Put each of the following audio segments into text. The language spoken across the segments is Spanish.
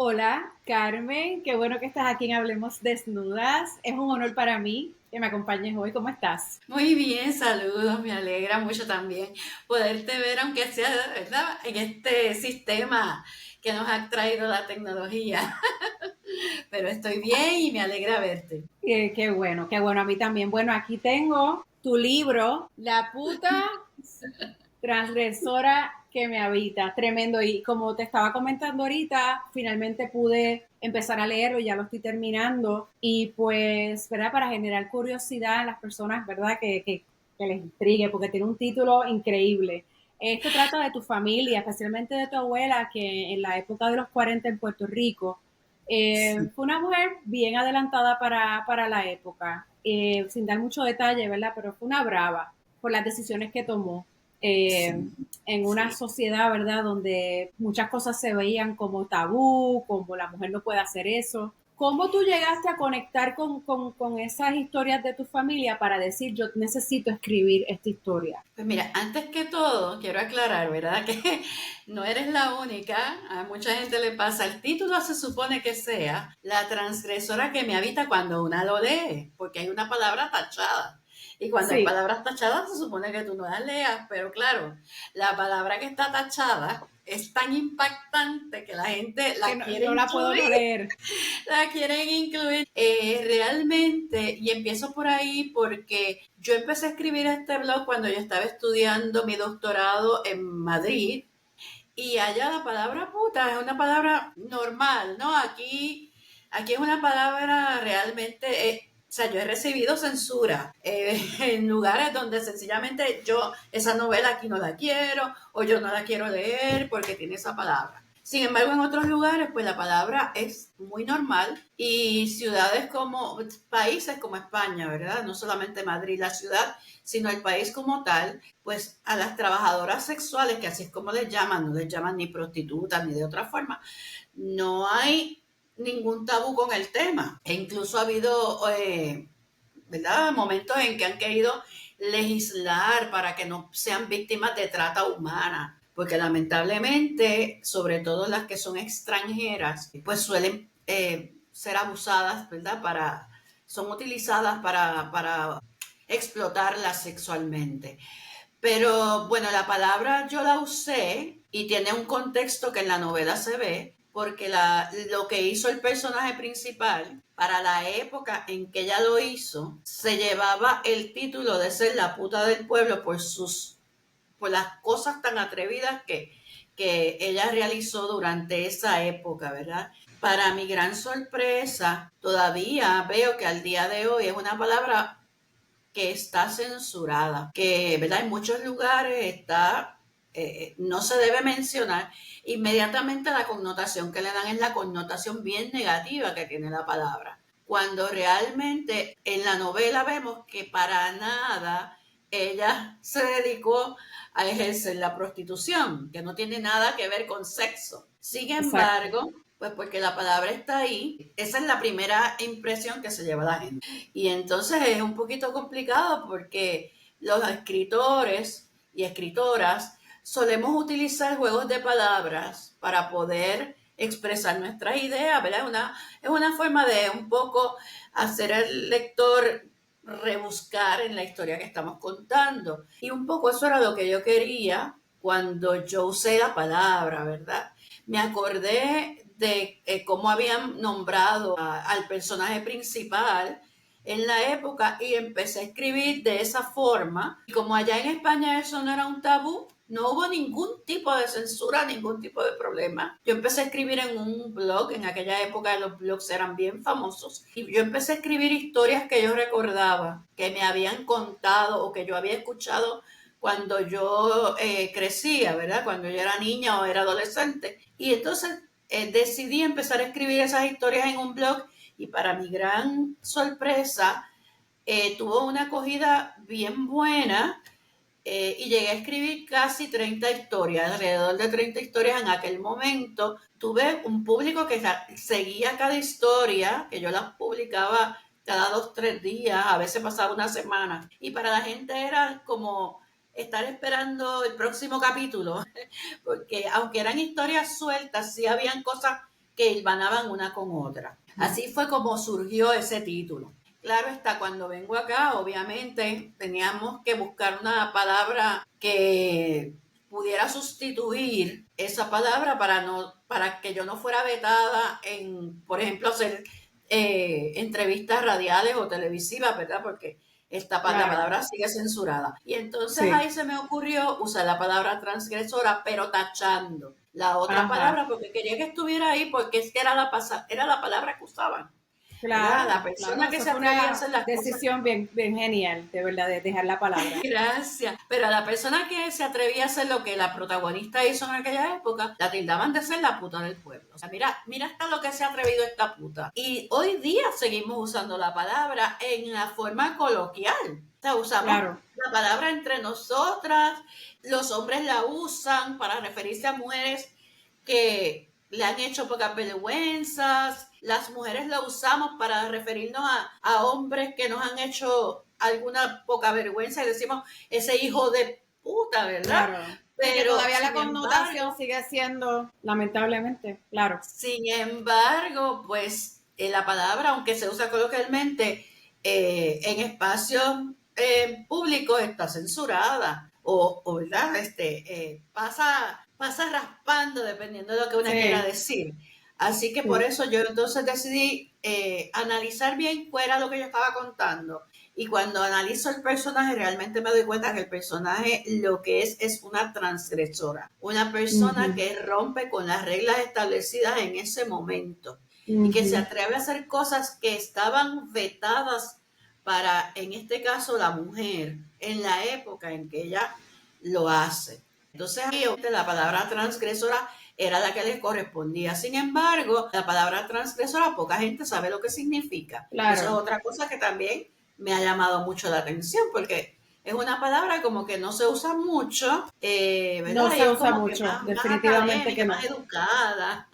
Hola, Carmen, qué bueno que estás aquí en Hablemos Desnudas. Es un honor para mí que me acompañes hoy. ¿Cómo estás? Muy bien, saludos, me alegra mucho también poderte ver, aunque sea, ¿verdad? En este sistema que nos ha traído la tecnología. Pero estoy bien y me alegra verte. Qué bueno, qué bueno. A mí también. Bueno, aquí tengo tu libro, La puta transgresora que me habita. Tremendo. Y como te estaba comentando ahorita, finalmente pude empezar a leerlo, ya lo estoy terminando. Y pues, ¿verdad? Para generar curiosidad en las personas, ¿verdad? Que les intrigue, porque tiene un título increíble. Esto trata de tu familia, especialmente de tu abuela, que en la época de los 40 en Puerto Rico fue una mujer bien adelantada para la época, sin dar mucho detalle, ¿verdad? Pero fue una brava por las decisiones que tomó eh, Sí, en una sí. sociedad, ¿verdad? Donde muchas cosas se veían como tabú, como la mujer no puede hacer eso. ¿Cómo tú llegaste a conectar con esas historias de tu familia para decir, yo necesito escribir esta historia? Pues mira, antes que todo, quiero aclarar, ¿verdad? Que no eres la única. A mucha gente le pasa. El título se supone que sea La transgresora que me habita cuando una lo lee, porque hay una palabra tachada. Y cuando hay Sí, palabras tachadas, se supone que tú no las leas, pero claro, la palabra que está tachada es tan impactante que la gente que la no, quiere no la puedo incluir, no leer. la quieren incluir. Realmente, y empiezo por ahí porque yo empecé a escribir este blog cuando yo estaba estudiando mi doctorado en Madrid y allá la palabra puta es una palabra normal, ¿no? Aquí es una palabra realmente, o sea, yo he recibido censura en lugares donde sencillamente yo esa novela aquí no la quiero o yo no la quiero leer porque tiene esa palabra. Sin embargo, en otros lugares, pues la palabra es muy normal y ciudades como, países como España, ¿verdad? No solamente Madrid, la ciudad, sino el país como tal, pues a las trabajadoras sexuales, que así es como les llaman, no les llaman ni prostitutas ni de otra forma, no hay ningún tabú con el tema. E incluso ha habido, ¿verdad?, momentos en que han querido legislar para que no sean víctimas de trata humana, porque lamentablemente, sobre todo las que son extranjeras, pues suelen ser abusadas, ¿verdad? Son utilizadas para explotarlas sexualmente. Pero bueno, la palabra yo la usé y tiene un contexto que en la novela se ve, porque lo que hizo el personaje principal, para la época en que ella lo hizo, se llevaba el título de ser la puta del pueblo por las cosas tan atrevidas que ella realizó durante esa época, ¿verdad? Para mi gran sorpresa, todavía veo que al día de hoy es una palabra que está censurada, que ¿verdad? En muchos lugares no se debe mencionar. Inmediatamente la connotación que le dan es la connotación bien negativa que tiene la palabra. Cuando realmente en la novela vemos que para nada ella se dedicó a ejercer la prostitución, que no tiene nada que ver con sexo. Sin Exacto. embargo, pues porque la palabra está ahí, esa es la primera impresión que se lleva la gente. Y entonces es un poquito complicado porque los escritores y escritoras solemos utilizar juegos de palabras para poder expresar nuestras ideas, ¿verdad? Es una forma de un poco hacer al lector rebuscar en la historia que estamos contando. Y un poco eso era lo que yo quería cuando yo usé la palabra, ¿verdad? Me acordé de cómo habían nombrado al personaje principal en la época y empecé a escribir de esa forma. Y como allá en España eso no era un tabú, no hubo ningún tipo de censura, ningún tipo de problema. Yo empecé a escribir en un blog, en aquella época los blogs eran bien famosos, y yo empecé a escribir historias que yo recordaba, que me habían contado o que yo había escuchado cuando yo crecía, ¿verdad? Cuando yo era niña o era adolescente. Y entonces decidí empezar a escribir esas historias en un blog y para mi gran sorpresa tuvo una acogida bien buena y llegué a escribir casi 30 historias, alrededor de 30 historias en aquel momento. Tuve un público que seguía cada historia, que yo las publicaba cada 2, 3 días, a veces pasaba una semana. Y para la gente era como estar esperando el próximo capítulo, porque aunque eran historias sueltas, sí habían cosas que hilvanaban una con otra. Así fue como surgió ese título. Claro está, cuando vengo acá, obviamente teníamos que buscar una palabra que pudiera sustituir esa palabra para que yo no fuera vetada en, por ejemplo, hacer entrevistas radiales o televisivas, ¿verdad? Porque la palabra sigue censurada. Y entonces ahí se me ocurrió usar la palabra transgresora, pero tachando la otra palabra, porque quería que estuviera ahí, porque es que era la palabra que usaban. Claro, La persona que se atrevía a hacer las decisión bien, bien genial, de verdad, de dejar la palabra. Gracias. Pero la persona que se atrevía a hacer lo que la protagonista hizo en aquella época, la tildaban de ser la puta del pueblo. O sea, mira hasta lo que se ha atrevido esta puta. Y hoy día seguimos usando la palabra en la forma coloquial. O sea, usamos la palabra entre nosotras, los hombres la usan para referirse a mujeres que le han hecho pocas vergüenzas, las mujeres la usamos para referirnos a hombres que nos han hecho alguna poca vergüenza y decimos ese hijo de puta, ¿verdad? Claro. Pero todavía la connotación sigue siendo, lamentablemente, claro. Sin embargo, pues la palabra, aunque se usa coloquialmente, en espacios públicos está censurada o ¿verdad? Pasa raspando dependiendo de lo que uno quiera decir. Así que por eso yo entonces decidí analizar bien cuál era lo que yo estaba contando. Y cuando analizo el personaje, realmente me doy cuenta que el personaje lo que es una transgresora. Una persona que rompe con las reglas establecidas en ese momento. Y que se atreve a hacer cosas que estaban vetadas para, en este caso, la mujer, en la época en que ella lo hace. Entonces, aquí la palabra transgresora era la que les correspondía. Sin embargo, la palabra transgresora, poca gente sabe lo que significa. Claro. Eso es otra cosa que también me ha llamado mucho la atención, porque es una palabra como que no se usa mucho, ¿verdad? No se usa mucho, definitivamente que no. Más educada.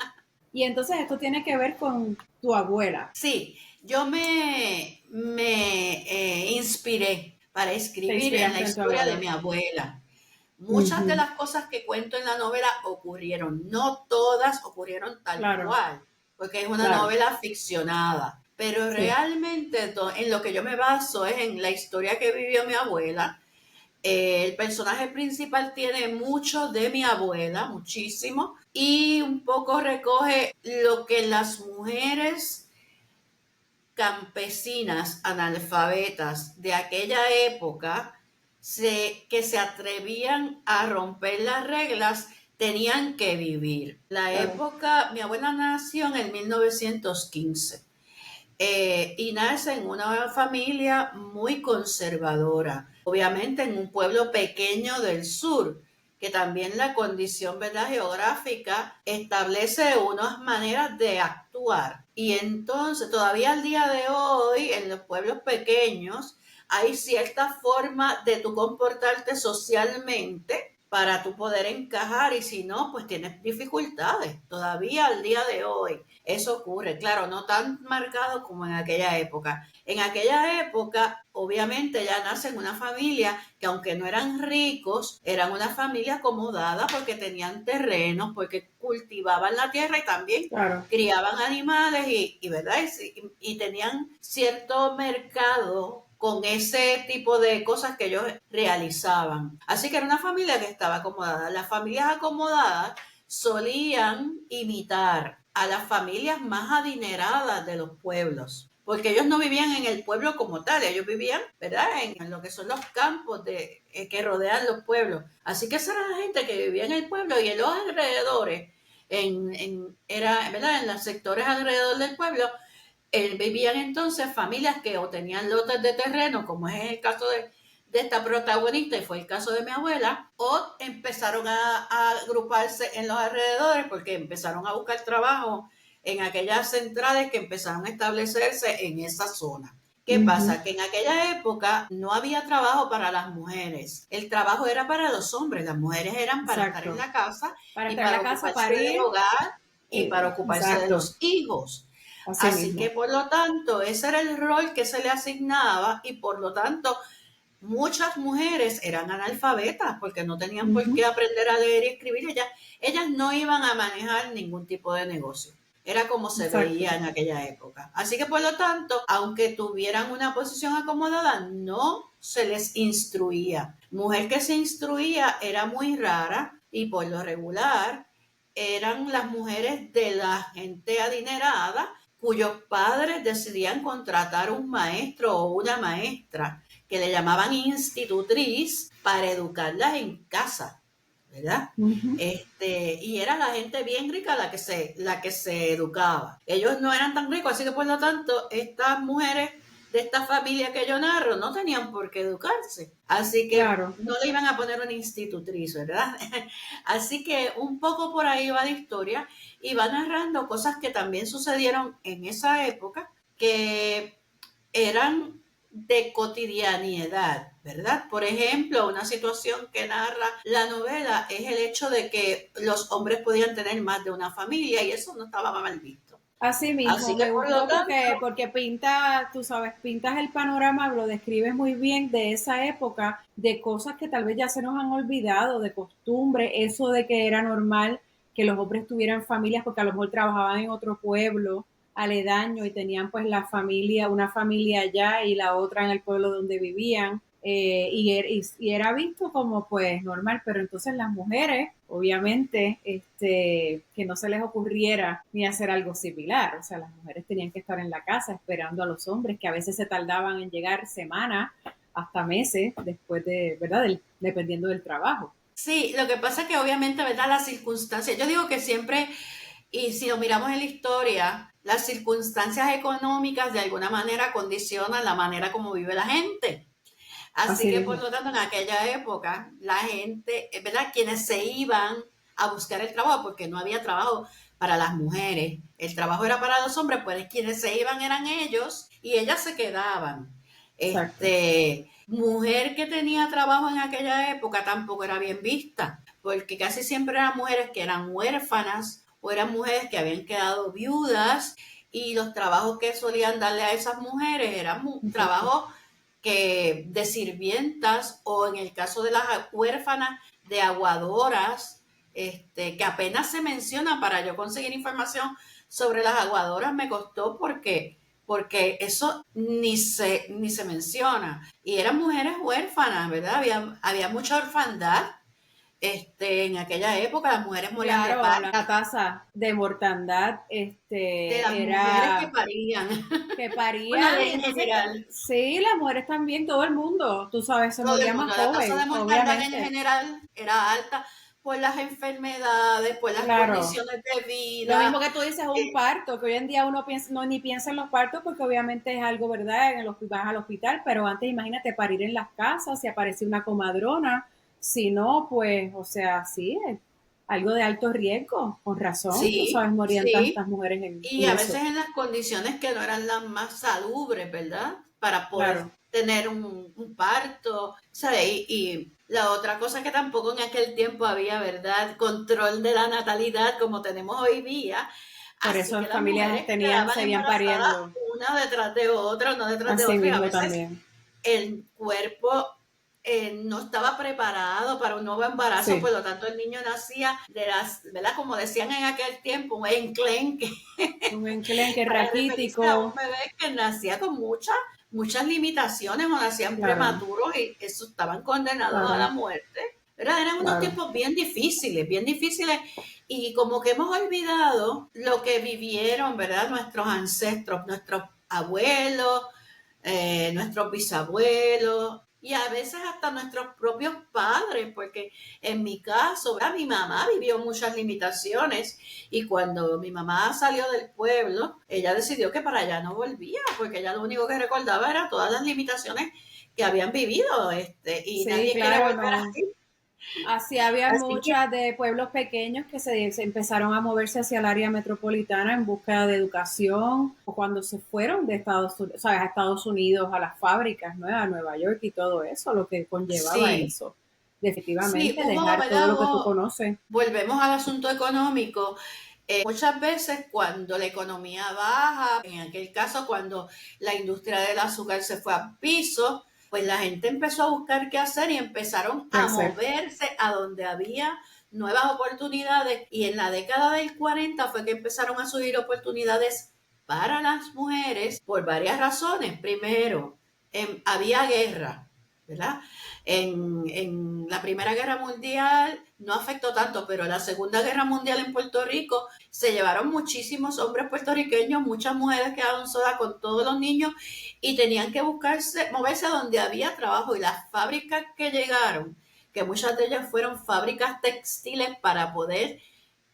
Y entonces esto tiene que ver con tu abuela. Sí, yo me inspiré para escribir en la historia de mi abuela. Muchas de las cosas que cuento en la novela ocurrieron, no todas ocurrieron tal cual, porque es una novela ficcionada, pero realmente en lo que yo me baso es en la historia que vivió mi abuela. El personaje principal tiene mucho de mi abuela, muchísimo, y un poco recoge lo que las mujeres campesinas analfabetas de aquella época que se atrevían a romper las reglas tenían que vivir. La época, mi abuela nació en el 1915 y nace en una familia muy conservadora, obviamente en un pueblo pequeño del sur, que también la condición, ¿verdad?, geográfica establece unas maneras de actuar. Y entonces, todavía al día de hoy, en los pueblos pequeños, hay cierta forma de tú comportarte socialmente para tú poder encajar, y si no, pues tienes dificultades. Todavía al día de hoy eso ocurre, claro, no tan marcado como en aquella época. En aquella época, obviamente, ya nace en una familia que, aunque no eran ricos, eran una familia acomodada porque tenían terrenos, porque cultivaban la tierra y también criaban animales ¿verdad? Y tenían cierto mercado con ese tipo de cosas que ellos realizaban. Así que era una familia que estaba acomodada. Las familias acomodadas solían imitar a las familias más adineradas de los pueblos, porque ellos no vivían en el pueblo como tal, ellos vivían, ¿verdad?, en lo que son los campos que rodean los pueblos. Así que esa era la gente que vivía en el pueblo y en los alrededores, ¿verdad?, en los sectores alrededor del pueblo, vivían entonces familias que o tenían lotes de terreno, como es el caso de esta protagonista, y fue el caso de mi abuela, o empezaron a agruparse en los alrededores porque empezaron a buscar trabajo en aquellas centrales que empezaron a establecerse en esa zona. ¿Qué pasa? Que en aquella época no había trabajo para las mujeres. El trabajo era para los hombres. Las mujeres eran para estar en la casa y para ocuparse del hogar y para ocuparse de los hijos. Así que, por lo tanto, ese era el rol que se le asignaba y, por lo tanto, muchas mujeres eran analfabetas porque no tenían por qué aprender a leer y escribir. Ellas no iban a manejar ningún tipo de negocio. Era como se Exacto. veía en aquella época. Así que por lo tanto, aunque tuvieran una posición acomodada, no se les instruía. Mujer que se instruía era muy rara y por lo regular eran las mujeres de la gente adinerada cuyos padres decidían contratar un maestro o una maestra que le llamaban institutriz para educarlas en casa, ¿verdad? Ujú. Y era la gente bien rica la que se educaba. Ellos no eran tan ricos, así que por lo tanto, estas mujeres de esta familia que yo narro no tenían por qué educarse. Así que Claro. no le iban a poner una institutriz, ¿verdad? Así que un poco por ahí va la historia y va narrando cosas que también sucedieron en esa época que eran de cotidianidad, ¿verdad? Por ejemplo, una situación que narra la novela es el hecho de que los hombres podían tener más de una familia y eso no estaba mal visto. Así mismo, Así que me por lo gustó tanto, porque pinta, tú sabes, pintas el panorama, lo describes muy bien de esa época, de cosas que tal vez ya se nos han olvidado, de costumbre, eso de que era normal que los hombres tuvieran familias porque a lo mejor trabajaban en otro pueblo aledaño y tenían pues la familia, una familia allá y la otra en el pueblo donde vivían. Y era visto como pues normal, pero entonces las mujeres, obviamente, que no se les ocurriera ni hacer algo similar, o sea, las mujeres tenían que estar en la casa esperando a los hombres, que a veces se tardaban en llegar semanas hasta meses después de, ¿verdad? Dependiendo del trabajo. sí, lo que pasa es que obviamente, ¿verdad? Las circunstancias, yo digo que siempre, y si lo miramos en la historia, las circunstancias económicas de alguna manera condicionan la manera como vive la gente. Así Así que por mismo. lo tanto en aquella época la gente, ¿verdad? Quienes se iban a buscar el trabajo, porque no había trabajo para las mujeres, el trabajo era para los hombres, pues quienes se iban eran ellos y ellas se quedaban. Exacto. Mujer que tenía trabajo en aquella época tampoco era bien vista, porque casi siempre eran mujeres que eran huérfanas o eran mujeres que habían quedado viudas y los trabajos que solían darle a esas mujeres eran Exacto. trabajos que de sirvientas o en el caso de las huérfanas de aguadoras, que apenas se menciona. Para yo conseguir información sobre las aguadoras me costó porque eso ni se menciona. Y eran mujeres huérfanas, ¿verdad? Había mucha orfandad. En aquella época las mujeres morían de Claro, parto, la tasa de mortandad de las mujeres que era parían. que Bueno, parían y en entonces general, sí, las mujeres también, todo el mundo, tú sabes, se todo el moría mundo. más La tasa de joven, mortandad en obviamente. general era alta por las enfermedades, por las Claro. condiciones de Lo mismo vida. que tú dices, un Eh, parto, que hoy en día uno piensa, no, ni piensa en los partos porque obviamente es algo, ¿verdad? Vas al hospital, pero antes imagínate parir en las casas, si aparece una comadrona, si no, pues, o sea, sí, es algo de alto riesgo, con razón, tú sabes, sí, morían tantas sí. mujeres Y en a eso, veces en las condiciones que no eran las más salubres, ¿verdad? Para poder claro. tener un parto. ¿Sabes? Y la otra cosa que tampoco en aquel tiempo había, ¿verdad? Control de la natalidad como tenemos hoy día. Por Así eso que las las familias mujeres tenían, quedaban seguían embarazadas pariendo, una detrás de otra, una detrás de así otra. Y a mismo veces también, el cuerpo no estaba preparado para un nuevo embarazo, por sí, lo tanto el niño nacía de ¿verdad? Como decían en aquel tiempo, un enclenque, un enclenque para referirse a un raquítico, bebé que nacía con muchas limitaciones o nacían claro, prematuros y eso estaban condenados a claro, la muerte. ¿Verdad? Eran unos claro. tiempos bien difíciles y como que hemos olvidado lo que vivieron, ¿verdad? Nuestros ancestros, nuestros abuelos, nuestros bisabuelos y a veces hasta nuestros propios padres, porque en mi caso, ¿verdad? Mi mamá vivió muchas limitaciones y cuando mi mamá salió del pueblo, ella decidió que para allá no volvía, porque ella lo único que recordaba era todas las limitaciones que habían vivido, y Sí, nadie quiere claro, volver no. así. Así había Así que muchas de pueblos pequeños que se empezaron a moverse hacia el área metropolitana en búsqueda de educación o cuando se fueron de Estados Unidos, o sea, a Estados Unidos, a las fábricas, ¿no? A Nueva York y todo eso, lo que conllevaba sí, eso. sí, Definitivamente, hubo, dejar todo ¿verdad? lo que tú conoces. Volvemos al asunto económico. Muchas veces cuando la economía baja, en aquel caso cuando la industria del azúcar se fue a piso, pues la gente empezó a buscar qué hacer y empezaron ¿Qué a hacer? moverse a donde había nuevas oportunidades y en la década del 40 fue que empezaron a surgir oportunidades para las mujeres por varias razones. Primero, había guerra, ¿verdad? En la Primera Guerra Mundial no afectó tanto, pero en la Segunda Guerra Mundial en Puerto Rico se llevaron muchísimos hombres puertorriqueños, muchas mujeres quedaron solas con todos los niños y tenían que moverse donde había trabajo, y las fábricas que llegaron, que muchas de ellas fueron fábricas textiles para poder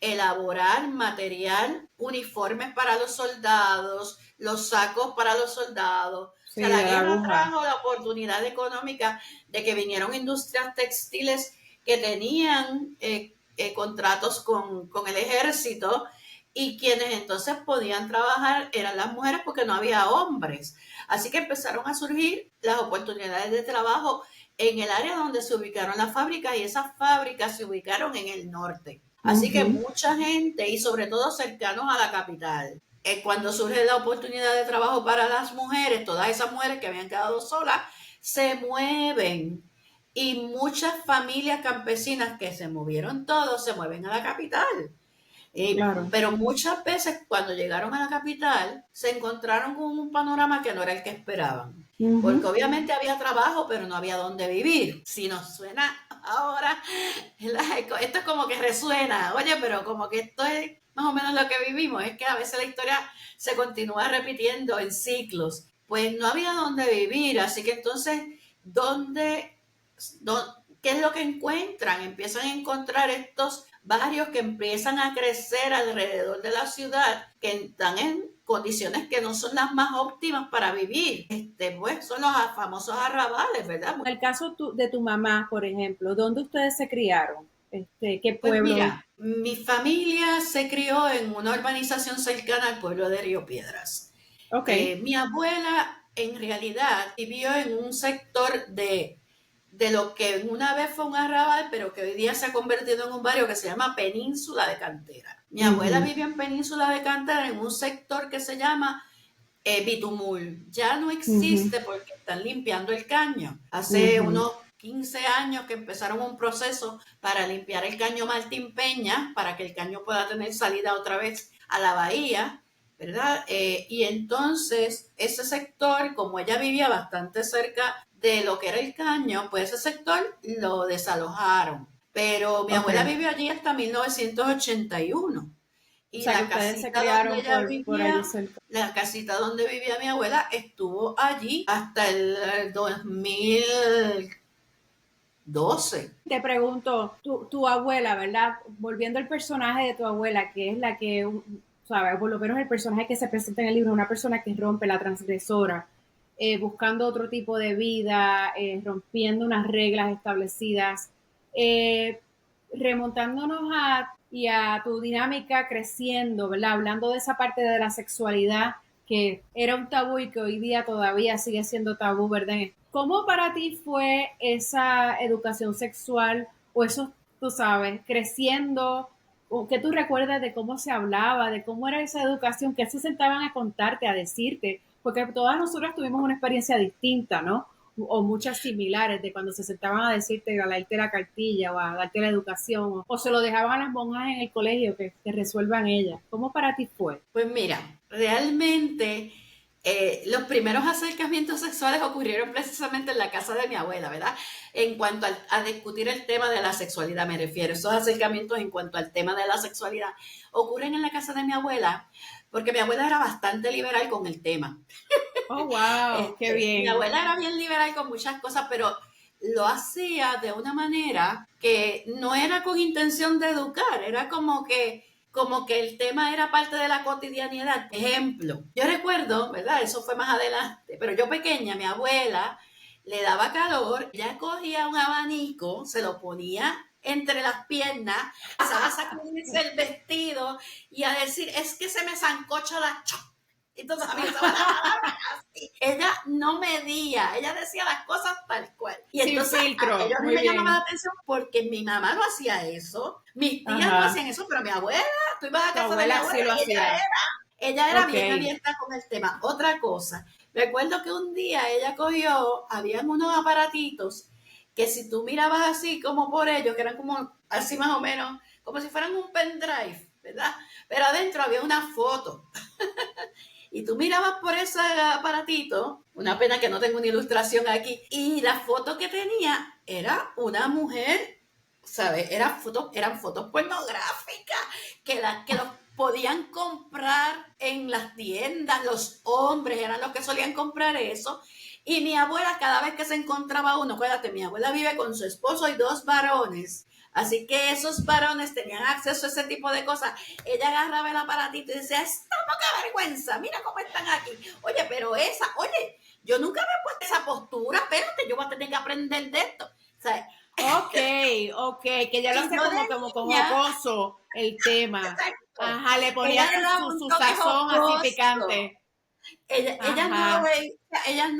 elaborar material, uniformes para los soldados, los sacos para los soldados. Sí, O sea, la de la guerra aguja. trajo la oportunidad económica de que vinieron industrias textiles que tenían contratos con el ejército, y quienes entonces podían trabajar eran las mujeres porque no había hombres. Así que empezaron a surgir las oportunidades de trabajo en el área donde se ubicaron las fábricas, y esas fábricas se ubicaron en el norte. Así que Ujú. mucha gente, y sobre todo cercanos a la capital, cuando surge la oportunidad de trabajo para las mujeres, todas esas mujeres que habían quedado solas, se mueven. Y muchas familias campesinas que se movieron todos, se mueven a la capital. Claro. Pero muchas veces cuando llegaron a la capital se encontraron con un panorama que no era el que esperaban. Porque Ujú. obviamente había trabajo, pero no había dónde vivir. Si nos suena ahora, esto es como que resuena, oye, pero como que esto es más o menos lo que vivimos. Es que a veces la historia se continúa repitiendo en ciclos. Pues no había dónde vivir, así que entonces, ¿dónde, qué es lo que encuentran? Empiezan a encontrar estos barrios que empiezan a crecer alrededor de la ciudad, que están en condiciones que no son las más óptimas para vivir. Pues son los famosos arrabales, ¿verdad? El caso de tu mamá, por ejemplo, ¿dónde ustedes se criaron? ¿Qué Pues pueblo? mira, mi familia se crió en una urbanización cercana al pueblo de Río Piedras. Ok. Mi abuela en realidad vivió en un sector de lo que una vez fue un arrabal, pero que hoy día se ha convertido en un barrio que se llama Península de Cantera. Mi abuela Ujú, vivió en Península de Cantera en un sector que se llama Bitumul. Ya no ujú, existe porque están limpiando el caño. Hace ujú. unos 15 años que empezaron un proceso para limpiar el caño Martín Peña, para que el caño pueda tener salida otra vez a la bahía, ¿verdad? Y entonces ese sector, como ella vivía bastante cerca de lo que era el caño, pues ese sector lo desalojaron. Pero mi Ok. abuela vivió allí hasta 1981. O Y sea que la ustedes se casita donde criaron ella por allí vivía, cerca. la casita donde vivía mi abuela estuvo allí hasta el 2012. Te pregunto, tu abuela, ¿verdad? Volviendo al personaje de tu abuela, que es la que, ¿sabes? Por lo menos el personaje que se presenta en el libro, una persona que rompe la transgresora, buscando otro tipo de vida, rompiendo unas reglas establecidas, eh, remontándonos y a tu dinámica creciendo, ¿verdad? Hablando de esa parte de la sexualidad que era un tabú y que hoy día todavía sigue siendo tabú, ¿verdad? ¿Cómo para ti fue esa educación sexual o eso, tú sabes, creciendo? ¿O qué tú recuerdas de cómo se hablaba, de cómo era esa educación, qué se sentaban a contarte, a decirte? Porque todas nosotras tuvimos una experiencia distinta, ¿no? O muchas similares, de cuando se sentaban a decirte, a darte la cartilla o a darte la educación, o se lo dejaban a las monjas en el colegio que resuelvan ellas. ¿Cómo para ti fue? Pues mira, realmente los primeros acercamientos sexuales ocurrieron precisamente en la casa de mi abuela, ¿verdad? En cuanto a discutir el tema de la sexualidad, me refiero. Esos acercamientos en cuanto al tema de la sexualidad ocurren en la casa de mi abuela, porque mi abuela era bastante liberal con el tema. Oh, wow, qué Mi bien. abuela era bien liberal con muchas cosas, pero lo hacía de una manera que no era con intención de educar, era como que el tema era parte de la cotidianidad. Ejemplo, yo recuerdo, ¿verdad? Eso fue más adelante, pero yo pequeña, mi abuela le daba calor, ella cogía un abanico, se lo ponía entre las piernas, empezaba a sacudirse el vestido y a decir, es que se me zancocha la entonces a mí esa palabra así. Ella no medía, ella decía las cosas tal cual. Y Sin entonces filtro, aquello a mí muy me llamaba la bien. atención porque mi mamá no hacía eso, mis tías no Ajá. hacían eso, pero mi abuela, tú ibas a Tu casa de mi abuela abuela sí lo y hacía. ella era Ok. bien abierta con el tema. Otra cosa, recuerdo que un día ella cogió, habían unos aparatitos que si tú mirabas así como por ellos, que eran como así más o menos, como si fueran un pendrive, ¿verdad? Pero adentro había una foto. Y tú mirabas por ese aparatito, una pena que no tengo una ilustración aquí, y la foto que tenía era una mujer, ¿sabes? Eran fotos pornográficas que los podían comprar en las tiendas, los hombres eran los que solían comprar eso. Y mi abuela, cada vez que se encontraba uno, acuérdate, mi abuela vive con su esposo y 2 varones. Así que esos varones tenían acceso a ese tipo de cosas. Ella agarraba el aparatito y decía, esta poca vergüenza, mira cómo están aquí. Oye, pero oye, yo nunca me he puesto esa postura, espérate, yo voy a tener que aprender de esto. O sea, Ok, que ya lo hace como jocoso el tema. exacto. Ajá, le ponía Ella le daba un su toque sazón así jocoso. picante. Ellas no lo Ajá, veían, ellas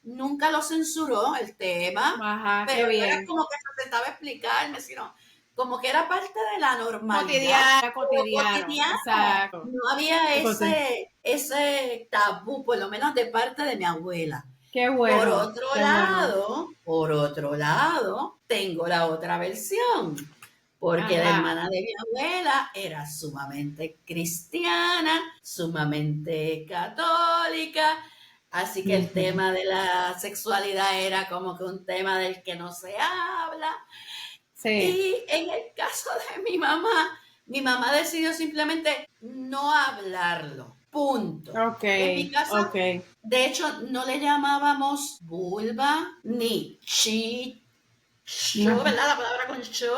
nunca lo censuró el tema, ajá, qué pero no era bien. como que se trataba de explicarme, sino como que era parte de la normalidad, Cotidiano, lo cotidiano, cotidiano. exacto. No había Cotidiano. ese tabú, por lo menos de parte de mi abuela. Qué bueno, qué bueno. Por otro lado, tengo la otra versión, porque la Ajá. hermana de mi abuela era sumamente cristiana, sumamente católica, así que el Ujú. tema de la sexualidad era como que un tema del que no se habla. Sí, Y en el caso de mi mamá decidió simplemente no hablarlo. Punto. ok, En mi casa, ok. de hecho, no le llamábamos vulva ni show, Ajá. ¿verdad? La palabra con show.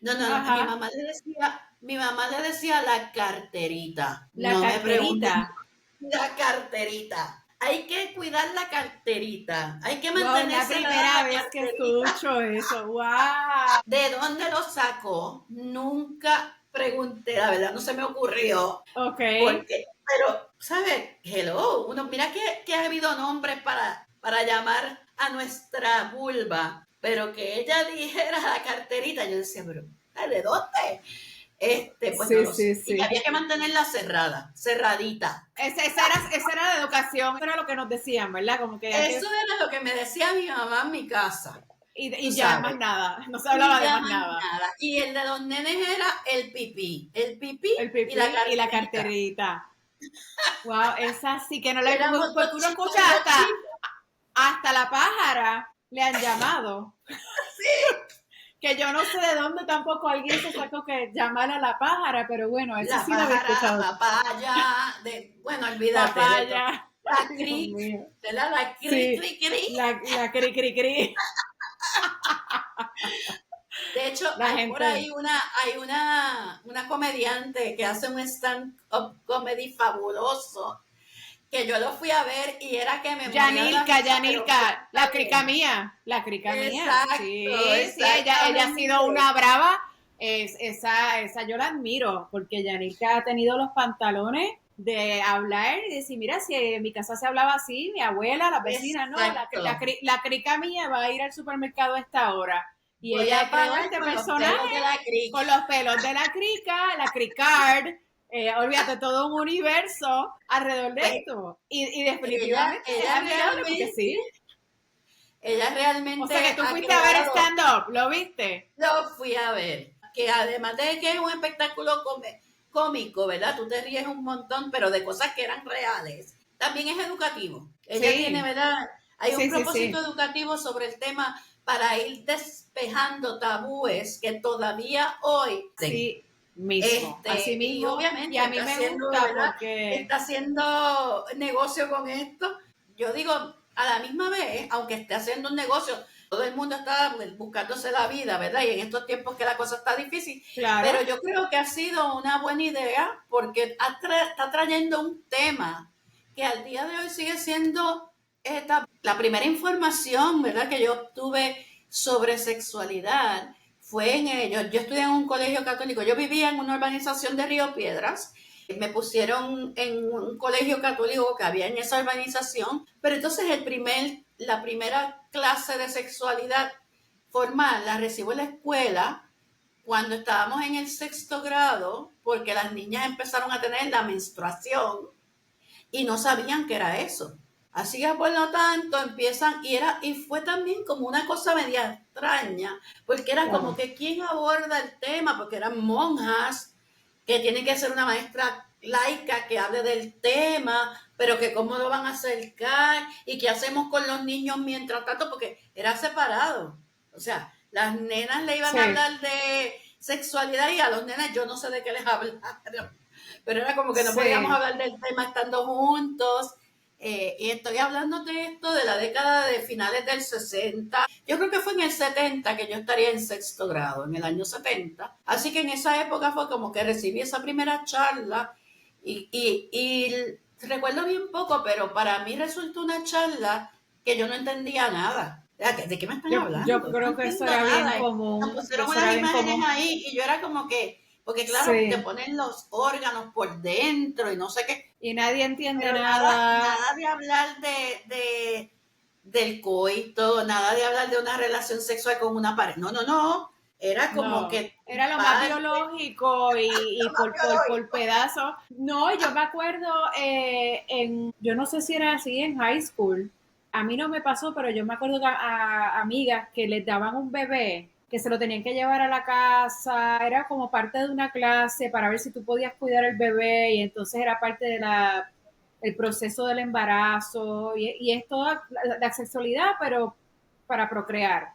No, no, no. Ajá. Mi mamá le decía la carterita. La No me carterita. pregunten la carterita. Hay que cuidar la carterita. Hay que Wow, es la mantenerse la primera vez que carterita. escucho eso. Wow. ¿De dónde lo sacó? Nunca pregunté, la verdad, no se me ocurrió. Ok. Porque, pero, ¿sabes? Hello, mira que ha habido nombres para llamar a nuestra vulva, pero que ella dijera la carterita, yo decía, pero, ¿de dónde? Pues no Sí, lo sí, sé. Y que sí. había que mantenerla cerrada, cerradita. Esa era la educación, eso era lo que nos decían, ¿verdad? Como que hay Eso que, era lo que me decía mi mamá en mi casa, tú y ya más sabes. nada, no se Y hablaba de ya más más nada. nada. Y el de los nenes era el pipí El y la pipí y la carterita. carterita. Wow, esa sí que no le, Éramos porque uno escucha dos chicos, hasta la pájara le han llamado. sí. Que yo no sé de dónde tampoco alguien se sacó que llamar a la pájara, pero bueno, eso La sí lo había pájara, escuchado. papaya, bueno, olvídate de todo. Papaya. Ay, La Dios cric, mío. ¿verdad? La cri, Sí, cri, cri. la cri, cri, cri. De hecho, La hay por gente. ahí una comediante que hace un stand-up comedy fabuloso, que yo lo fui a ver y era que me moría de la risa, pero Yanilka, cuéntame. la crica mía. Exacto, Sí, sí, ella ha sido exactamente. una brava. Esa yo la admiro, porque Yanilka ha tenido los pantalones de hablar y decir, mira, si en mi casa se hablaba así, mi abuela, las vecinas, no, Exacto. la crica mía va a ir al supermercado a esta hora. Y Voy ella a creó pagar este con los pelos de personaje la cric. con los pelos de la cricard, olvídate, todo un universo alrededor de Pues esto. Y definitivamente es ella admirable porque realmente, sí. ella O realmente sea que tú ha fuiste a ver creado, stand-up, ¿lo viste? lo fui a ver, que además de que es un espectáculo cómico, ¿verdad? Tú te ríes un montón, pero de cosas que eran reales. También es educativo. Ella tiene, Sí, ¿verdad? Hay un sí, sí, propósito sí. educativo sobre el tema para ir despejando tabúes que todavía hoy Sí, mismo, así y mismo. Y obviamente a mí me gusta ¿verdad? porque Está haciendo negocio con esto. Yo digo, a la misma vez, aunque esté haciendo un negocio, todo el mundo está buscándose la vida, ¿verdad? Y en estos tiempos que la cosa está difícil. Pero claro, yo creo que ha sido una buena idea porque está trayendo un tema que al día de hoy sigue siendo la primera información, ¿verdad? Que yo obtuve sobre sexualidad fue en ellos. Yo estudié en un colegio católico. Yo vivía en una urbanización de Río Piedras. Me pusieron en un colegio católico que había en esa urbanización. Pero entonces la primera clase de sexualidad formal la recibo en la escuela cuando estábamos en el 6º grado, porque las niñas empezaron a tener la menstruación y no sabían qué era eso. Así que por lo tanto empiezan, y fue también como una cosa media extraña, porque era como que quién aborda el tema, porque eran monjas que tienen que ser una maestra laica que hable del tema, pero que cómo lo van a acercar y qué hacemos con los niños mientras tanto, porque era separado. O sea, las nenas le iban a hablar de sexualidad y a los nenas yo no sé de qué les hablaron, pero era como que no podíamos hablar del tema estando juntos. Y estoy hablando de esto de la década de finales del 60. Yo creo que fue en el 70 que yo estaría en sexto grado, en el año 70. Así que en esa época fue como que recibí esa primera charla y recuerdo bien poco, pero para mí resultó una charla que yo no entendía nada. ¿De qué me están hablando? Yo creo que eso era bien común. Nos pusieron unas imágenes ahí y yo era como que, porque claro, te ponen los órganos por dentro y no sé qué. Y nadie entiende nada. Nada de hablar del coito, nada de hablar de una relación sexual con una pareja. No. Era como que... Era lo más biológico y por pedazos. No, yo me acuerdo yo no sé si era así en high school. A mí no me pasó, pero yo me acuerdo a amigas que les daban un bebé que se lo tenían que llevar a la casa, era como parte de una clase para ver si tú podías cuidar el bebé y entonces era parte de el proceso del embarazo y es toda la sexualidad, pero para procrear.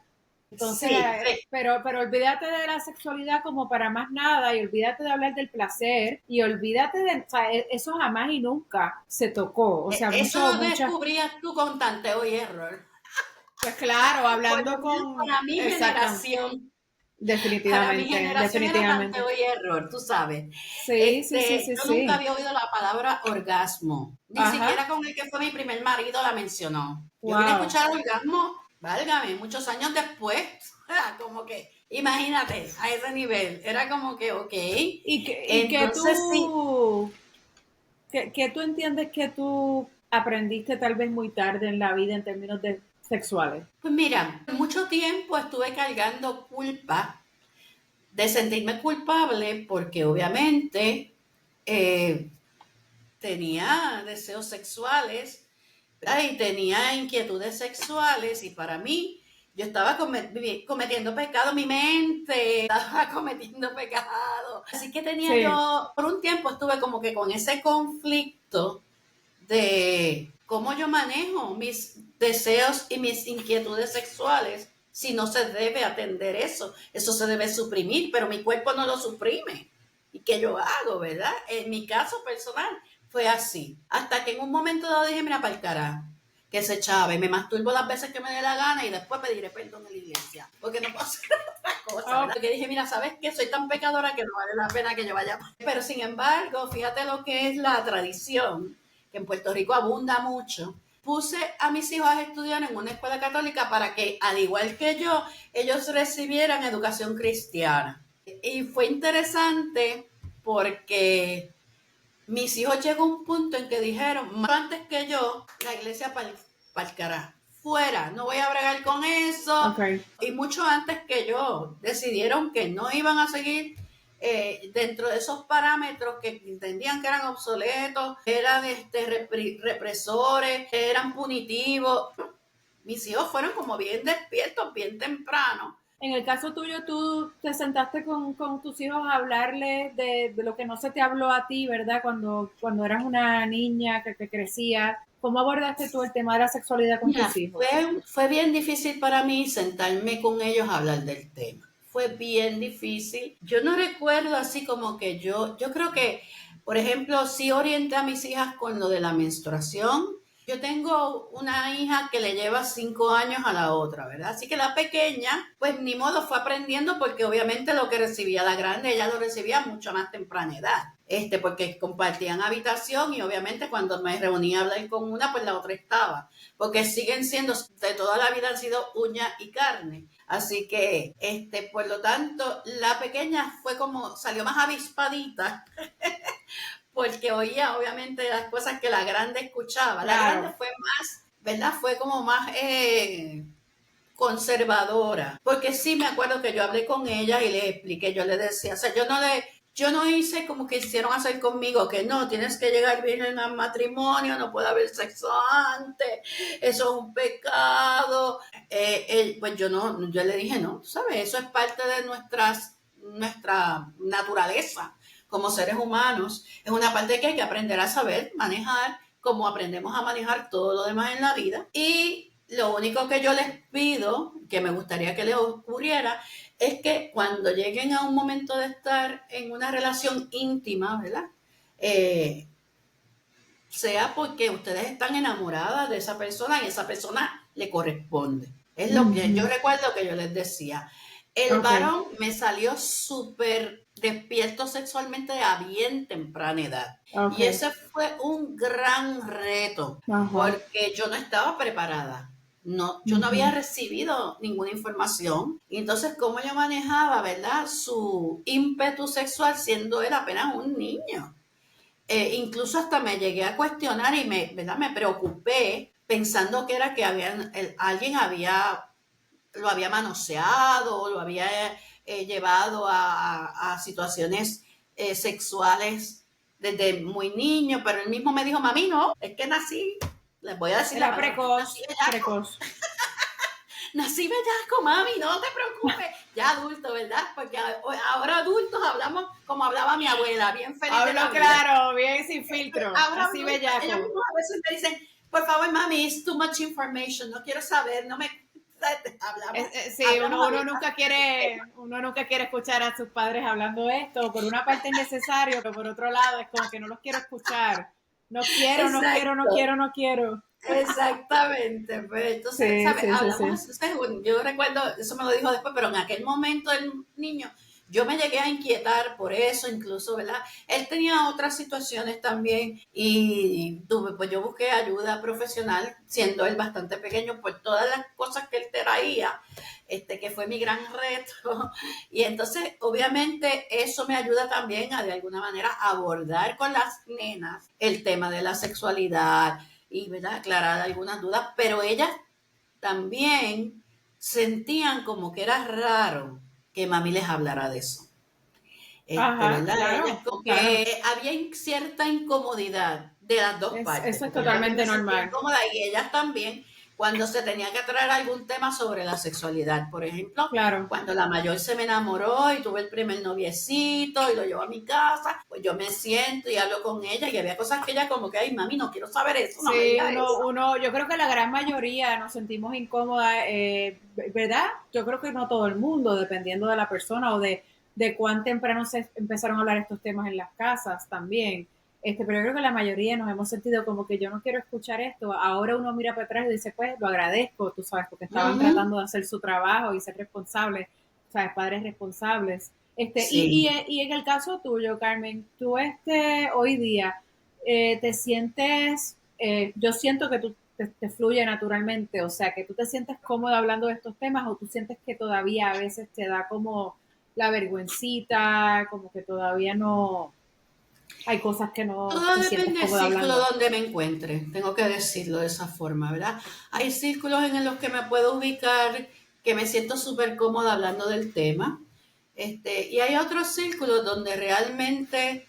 Entonces, sí. Pero olvídate de la sexualidad como para más nada y olvídate de hablar del placer y olvídate de, o sea, eso jamás y nunca se tocó. O sea, eso lo descubrías tú con tanteo y error. Pues claro, hablando con... Para mi generación. Definitivamente. Para mi generación definitivamente. era tanteo y error, tú sabes. Sí, yo nunca había oído la palabra orgasmo. Ni siquiera con el que fue mi primer marido la mencionó. Yo vine a escuchar orgasmo, válgame, muchos años después. Como que, imagínate, a ese nivel. Era como que, ok. Entonces, tú... ¿Qué tú entiendes que tú aprendiste tal vez muy tarde en la vida en términos de sexuales? Pues mira, mucho tiempo estuve cargando culpa, de sentirme culpable, porque obviamente tenía deseos sexuales y tenía inquietudes sexuales y para mí yo estaba cometiendo pecado, mi mente estaba cometiendo pecado. Así que tenía yo, por un tiempo estuve como que con ese conflicto de cómo yo manejo mis deseos y mis inquietudes sexuales si no se debe atender eso. Eso se debe suprimir, pero mi cuerpo no lo suprime. ¿Y qué yo hago, verdad? En mi caso personal fue así. Hasta que en un momento dado dije, mira, para el carajo, que se chave, me masturbo las veces que me dé la gana y después pediré perdón en la iglesia, porque no puedo hacer otra cosa, ¿verdad? Porque dije, mira, ¿sabes qué? Soy tan pecadora que no vale la pena que yo vaya. Pero sin embargo, fíjate lo que es la tradición, que en Puerto Rico abunda mucho. Puse a mis hijos a estudiar en una escuela católica para que, al igual que yo, ellos recibieran educación cristiana. Y fue interesante porque mis hijos llegó a un punto en que dijeron, más antes que yo, la iglesia para el carajo, fuera, no voy a bregar con eso. Okay. Y mucho antes que yo, decidieron que no iban a seguir dentro de esos parámetros que entendían que eran obsoletos, eran represores, eran punitivos. Mis hijos fueron como bien despiertos, bien temprano. En el caso tuyo, tú te sentaste con tus hijos a hablarles de lo que no se te habló a ti, ¿verdad? Cuando eras una niña que crecía. ¿Cómo abordaste tú el tema de la sexualidad con tus hijos? Fue bien difícil para mí sentarme con ellos a hablar del tema. Fue bien difícil. Yo no recuerdo así como que yo creo que, por ejemplo, sí orienté a mis hijas con lo de la menstruación. Yo tengo una hija que le lleva 5 años a la otra, ¿verdad? Así que la pequeña, pues ni modo, fue aprendiendo porque obviamente lo que recibía la grande, ella lo recibía a mucho más temprana edad. Porque compartían habitación y obviamente cuando me reunía a hablar con una, pues la otra estaba. Porque siguen siendo, de toda la vida han sido uña y carne. Así que, por lo tanto, la pequeña fue como, salió más avispadita. Porque oía obviamente las cosas que la grande escuchaba. Claro. La grande fue más, ¿verdad? Fue como más conservadora. Porque sí me acuerdo que yo hablé con ella y le expliqué, yo le decía, o sea, yo no le yo no hice como que hicieron hacer conmigo, que no, tienes que llegar virgen al matrimonio, no puede haber sexo antes, eso es un pecado. Pues yo no, yo le dije, no, ¿sabes? Eso es parte de nuestra naturaleza como seres humanos. Es una parte que hay que aprender a saber manejar, como aprendemos a manejar todo lo demás en la vida. Y lo único que yo les pido, que me gustaría que les ocurriera, es que cuando lleguen a un momento de estar en una relación íntima, ¿verdad? Eh, sea porque ustedes están enamoradas de esa persona y esa persona le corresponde. Es lo que yo recuerdo que yo les decía. El varón me salió súper despierto sexualmente a bien temprana edad. Y ese fue un gran reto, porque yo no estaba preparada. No, yo no había recibido ninguna información. Y entonces, ¿cómo yo manejaba, verdad? Su ímpetu sexual siendo él apenas un niño. Incluso hasta me llegué a cuestionar y ¿verdad? Me preocupé pensando que era que alguien lo había manoseado o lo había llevado a situaciones sexuales desde muy niño, pero él mismo me dijo, mami, no, es que nací, les voy a decir era precoz, precoz. Nací bellaco, mami, no te preocupes. Ya adulto, ¿verdad? Porque ahora adultos hablamos como hablaba mi abuela, bien feliz. Hablo claro, bien sin filtro. Ahora así bellaco. Ellos mismos a veces me dicen, por favor, mami, it's too much information, no quiero saber, no me... Hablamos, sí, uno nunca quiere escuchar a sus padres hablando esto. Por una parte es necesario, pero por otro lado es como que no los quiero escuchar. No quiero, no quiero, no quiero, no quiero. Exactamente, pues entonces, ¿sabes? Hablamos, yo recuerdo, eso me lo dijo después, pero en aquel momento el niño, yo me llegué a inquietar por eso, incluso, ¿verdad? Él tenía otras situaciones también y pues yo busqué ayuda profesional, siendo él bastante pequeño, por todas las cosas que él traía, que fue mi gran reto. Y entonces, obviamente, eso me ayuda también a, de alguna manera, abordar con las nenas el tema de la sexualidad, y, ¿verdad?, aclarar algunas dudas, pero ellas también sentían como que era raro que mami les hablara de eso. ¿Verdad? Claro, ellas como que había cierta incomodidad de las dos partes. Eso es totalmente normal. Incómoda, y ellas también, cuando se tenía que traer algún tema sobre la sexualidad. Por ejemplo, cuando la mayor se me enamoró y tuve el primer noviecito y lo llevo a mi casa, pues yo me siento y hablo con ella y había cosas que ella como que, ay, mami, no quiero saber eso. No sí, yo creo que la gran mayoría nos sentimos incómodas, ¿verdad? Yo creo que no todo el mundo, dependiendo de la persona o de cuán temprano se empezaron a hablar estos temas en las casas también. Pero yo creo que la mayoría nos hemos sentido como que yo no quiero escuchar esto. Ahora uno mira para atrás y dice, pues lo agradezco, tú sabes, porque estaban tratando de hacer su trabajo y ser responsables, sabes, padres responsables. Sí. y en el caso tuyo, Carmen, tú hoy día te sientes, yo siento que tú te fluye naturalmente, o sea, que tú te sientes cómoda hablando de estos temas o tú sientes que todavía a veces te da como la vergüencita, como que todavía no hay cosas que no todo te sientes depende del cómoda círculo hablando. donde me encuentre, tengo que decirlo de esa forma, ¿verdad? Hay círculos en los que me puedo ubicar, que me siento súper cómoda hablando del tema, y hay otros círculos donde realmente,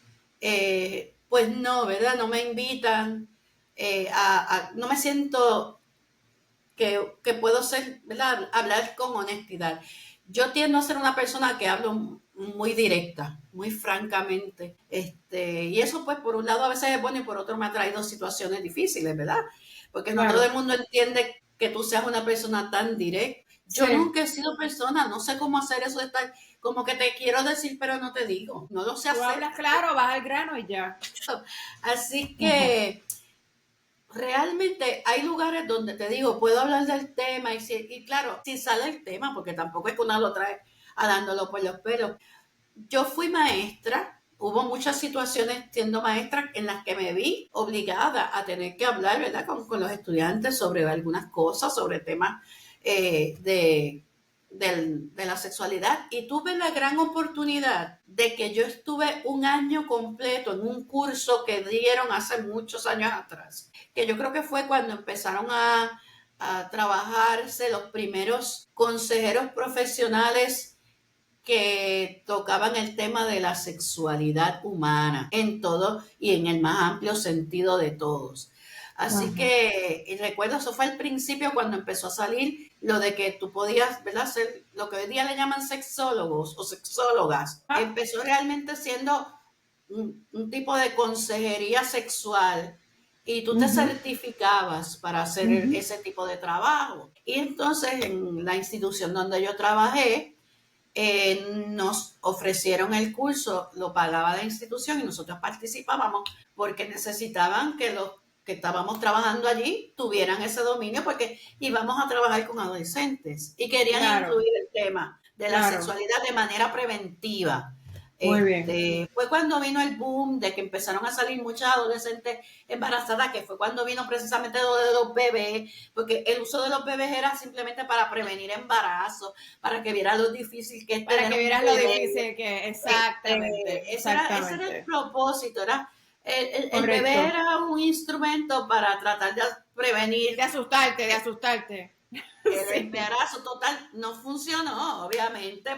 pues no, ¿verdad? No me invitan, no me siento que puedo ser, ¿verdad? Hablar con honestidad. Yo tiendo a ser una persona que hablo muy directa, muy francamente. Y eso, pues, por un lado a veces es bueno y por otro me ha traído situaciones difíciles, ¿verdad? Porque no todo el mundo entiende que tú seas una persona tan directa. Yo nunca he sido persona, no sé cómo hacer eso de estar como que te quiero decir, pero no te digo. No lo sé hacer. Tú hablas claro, vas al grano y ya. Así que realmente hay lugares donde te digo, puedo hablar del tema y claro, si sale el tema, porque tampoco es que uno lo trae dándolo por los pelos. Yo fui maestra, hubo muchas situaciones siendo maestra en las que me vi obligada a tener que hablar, ¿verdad?, con los estudiantes sobre algunas cosas, sobre temas de la sexualidad, y tuve la gran oportunidad de que yo estuve un año completo en un curso que dieron hace muchos años atrás, que yo creo que fue cuando empezaron a trabajarse los primeros consejeros profesionales que tocaban el tema de la sexualidad humana en todo y en el más amplio sentido de todos. Así Ajá. que y recuerdo, eso fue al principio cuando empezó a salir lo de que tú podías, ¿verdad?, ser lo que hoy día le llaman sexólogos o sexólogas. Ah, Empezó realmente siendo un tipo de consejería sexual y tú te ujú, certificabas para hacer ujú. ese tipo de trabajo. Y entonces en la institución donde yo trabajé, nos ofrecieron el curso, lo pagaba la institución y nosotros participábamos porque necesitaban que los que estábamos trabajando allí tuvieran ese dominio porque íbamos a trabajar con adolescentes y querían Claro, incluir el tema de la claro. sexualidad de manera preventiva. Muy bien. Fue cuando vino el boom de que empezaron a salir muchas adolescentes embarazadas, que fue cuando vino precisamente lo de los bebés, porque el uso de los bebés era simplemente para prevenir embarazo, para que vieran lo difícil que es Para tener que un vieras lo bebé. difícil que es. Exactamente, Ese era el exactamente. propósito, era el bebé Correcto. era un instrumento para tratar de prevenir De asustarte, de asustarte. el Sí, embarazo total. No funcionó, obviamente,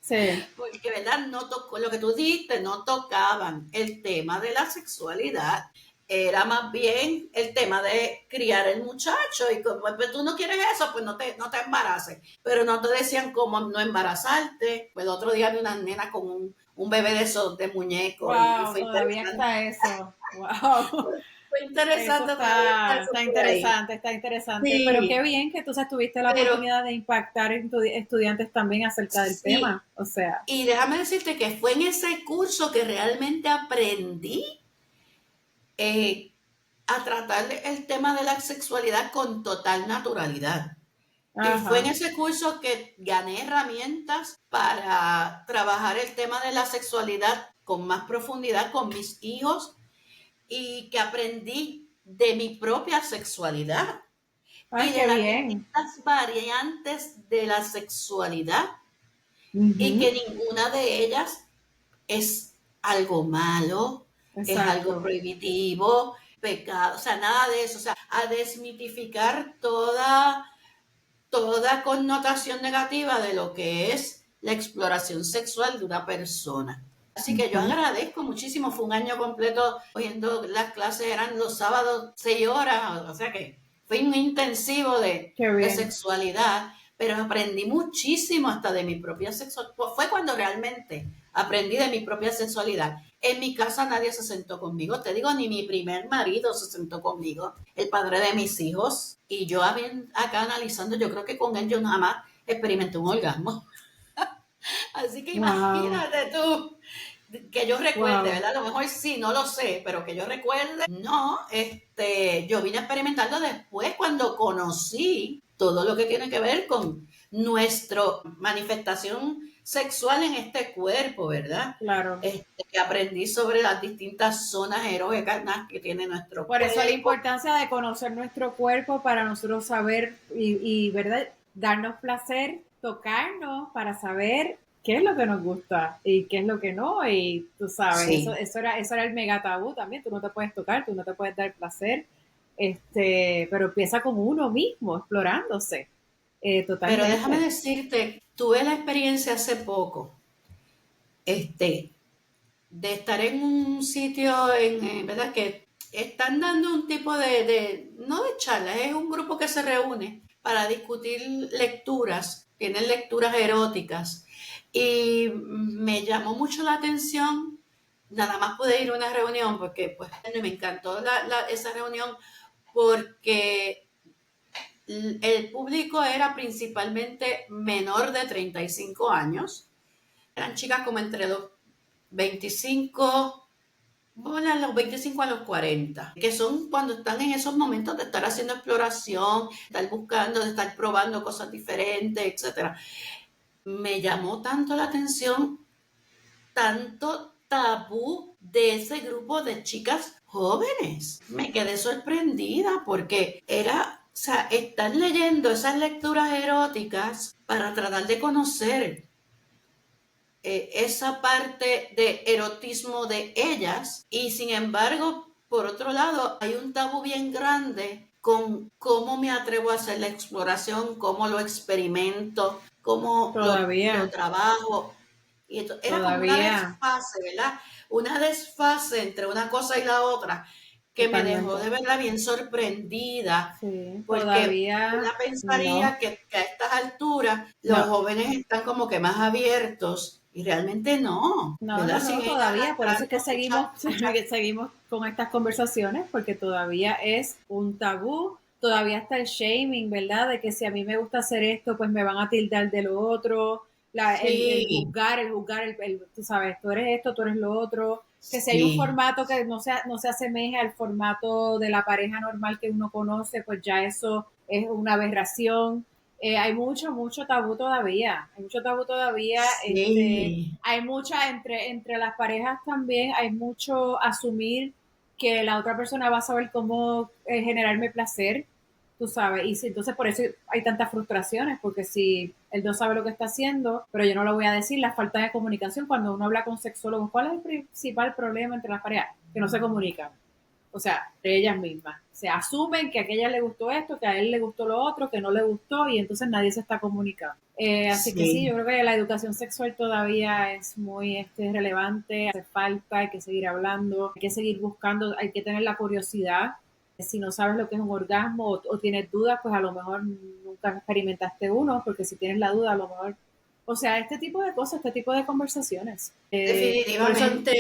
sí. porque verdad no tocó lo que tú dijiste, no tocaban el tema de la sexualidad, era más bien el tema de criar el muchacho y como pues, tú no quieres eso, pues no te embaraces, pero no te decían cómo no embarazarte. Pues el otro día vi una nena con un bebé de esos de muñeco y Wow, fue todavía interesante, está eso. Wow. fue Eso interesante atravesar está, eso está por ahí. interesante, está interesante. Pero qué Sí, bien que tú tuviste la pero oportunidad de impactar en estudiantes también acerca del sí, tema. O sea, y déjame decirte que fue en ese curso que realmente aprendí eh, a tratar el tema de la sexualidad con total naturalidad. Y fue en ajá. ese curso que gané herramientas para trabajar el tema de la sexualidad con más profundidad con mis hijos y que aprendí de mi propia sexualidad y Ay, de qué las bien. distintas variantes de la sexualidad y Ujú. que ninguna de ellas es algo malo, es algo Exacto. prohibitivo, pecado, o sea, nada de eso, o sea, a desmitificar toda connotación negativa de lo que es la exploración sexual de una persona. Así que yo Ujú. agradezco muchísimo, fue un año completo cogiendo las clases, eran los sábados 6 horas, o sea que fue un intensivo Qué de bien. sexualidad, pero aprendí muchísimo hasta de mi propia sexualidad. Fue cuando realmente aprendí de mi propia sexualidad. En mi casa nadie se sentó conmigo, te digo, ni mi primer marido se sentó conmigo, el padre de mis hijos, y yo acá analizando, yo creo que con él yo nada más experimenté un orgasmo. Así que Wow. imagínate tú, que yo recuerde, Wow. ¿verdad? A lo mejor sí, no lo sé, pero que yo recuerde, no, yo vine a experimentarlo después cuando conocí todo lo que tiene que ver con nuestra manifestación sexual en este cuerpo, ¿verdad? Claro. Que aprendí sobre las distintas zonas erógenas que tiene nuestro Por eso la cuerpo. importancia de conocer nuestro cuerpo para nosotros saber ¿verdad? Darnos placer, tocarnos para saber qué es lo que nos gusta y qué es lo que no. Y tú sabes, Sí, eso era el mega tabú también. Tú no te puedes tocar, tú no te puedes dar placer. Pero empieza con uno mismo, explorándose pero déjame totalmente. decirte, tuve la experiencia hace poco, este, de estar en un sitio, ¿verdad? Que están dando un tipo no de charlas, es un grupo que se reúne para discutir lecturas, tienen lecturas eróticas. Y me llamó mucho la atención, nada más pude ir a una reunión porque pues me encantó esa reunión porque el público era principalmente menor de 35 años, eran chicas como entre los 25, bueno, a los 25 a los 40, que son cuando están en esos momentos de estar haciendo exploración, de estar buscando, de estar probando cosas diferentes, etcétera. Me llamó tanto la atención, tanto tabú de ese grupo de chicas jóvenes. Me quedé sorprendida porque o sea, están leyendo esas lecturas eróticas para tratar de conocer esa parte de erotismo de ellas y sin embargo, por otro lado, hay un tabú bien grande con cómo me atrevo a hacer la exploración, cómo lo experimento, cómo lo Todavía. trabajo. Y era como una Todavía, desfase, ¿verdad? Una desfase entre una cosa y la otra que me dejó totalmente. de verdad bien sorprendida, Sí, porque una todavía pensaría no. que a estas alturas los No, jóvenes están como que más abiertos y realmente no, no, no, ¿verdad? no, Siguen todavía. Por eso es que arrastrando seguimos, muchas. que seguimos con estas conversaciones, porque todavía es un tabú. Todavía está el shaming, ¿verdad? De que si a mí me gusta hacer esto, pues me van a tildar de lo otro. Sí, El juzgar, tú sabes, tú eres esto, tú eres lo otro. Que si hay un sí, formato que no se asemeja al formato de la pareja normal que uno conoce, pues ya eso es una aberración. Hay mucho, mucho tabú todavía. Hay mucho tabú todavía. sí. Hay mucha, entre las parejas también, hay mucho asumir que la otra persona va a saber cómo generarme placer, tú sabes. Y entonces por eso hay tantas frustraciones, porque si él no sabe lo que está haciendo, pero yo no lo voy a decir, la falta de comunicación, cuando uno habla con sexólogos, ¿cuál es el principal problema entre las parejas? Que no se comunican, o sea, de ellas mismas. Se asumen que a aquella le gustó esto, que a él le gustó lo otro, que no le gustó y entonces nadie se está comunicando. Así que sí, yo Sí. creo que la educación sexual todavía es muy relevante, hace falta, hay que seguir hablando, hay que seguir buscando, hay que tener la curiosidad. Si no sabes lo que es un orgasmo o tienes dudas, pues a lo mejor nunca experimentaste uno, porque si tienes la duda, a lo mejor, o sea, este tipo de cosas, este tipo de conversaciones. Por eso, Definitivamente,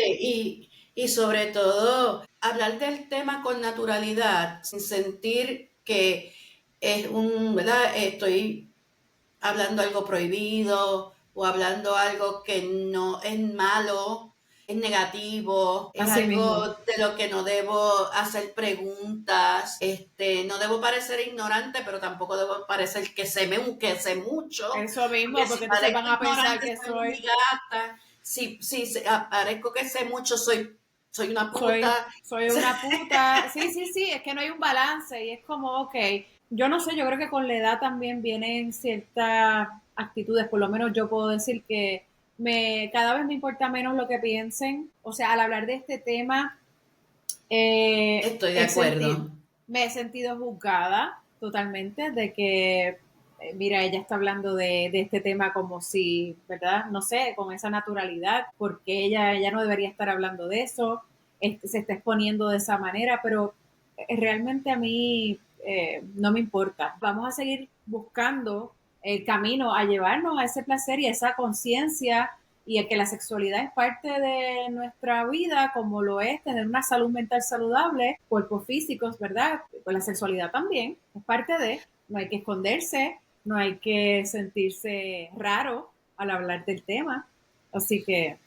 y sobre todo hablar del tema con naturalidad, sin sentir que es ¿verdad? Estoy hablando algo prohibido o hablando algo que no es malo, es negativo, es así mismo. algo de lo que no debo hacer preguntas, no debo parecer ignorante, pero tampoco debo parecer que sé mucho, Eso porque mismo, si porque entonces van parezco a pensar ignorante que soy muy gata, si parezco que sé mucho soy una puta. soy una puta. Sí, sí, sí, es que no hay un balance y es como, ok, yo no sé, yo creo que con la edad también vienen ciertas actitudes, por lo menos yo puedo decir que cada vez me importa menos lo que piensen, o sea, al hablar de este tema, Estoy de acuerdo. me he sentido juzgada totalmente de que, mira, ella está hablando de este tema como si, ¿verdad? No sé, con esa naturalidad, porque ella no debería estar hablando de eso, se está exponiendo de esa manera, pero realmente a mí no me importa. Vamos a seguir buscando el camino a llevarnos a ese placer y a esa conciencia y el que la sexualidad es parte de nuestra vida, como lo es tener una salud mental saludable, cuerpos físicos, ¿verdad? Pues la sexualidad también es parte de, no hay que esconderse, no hay que sentirse raro al hablar del tema. Así que,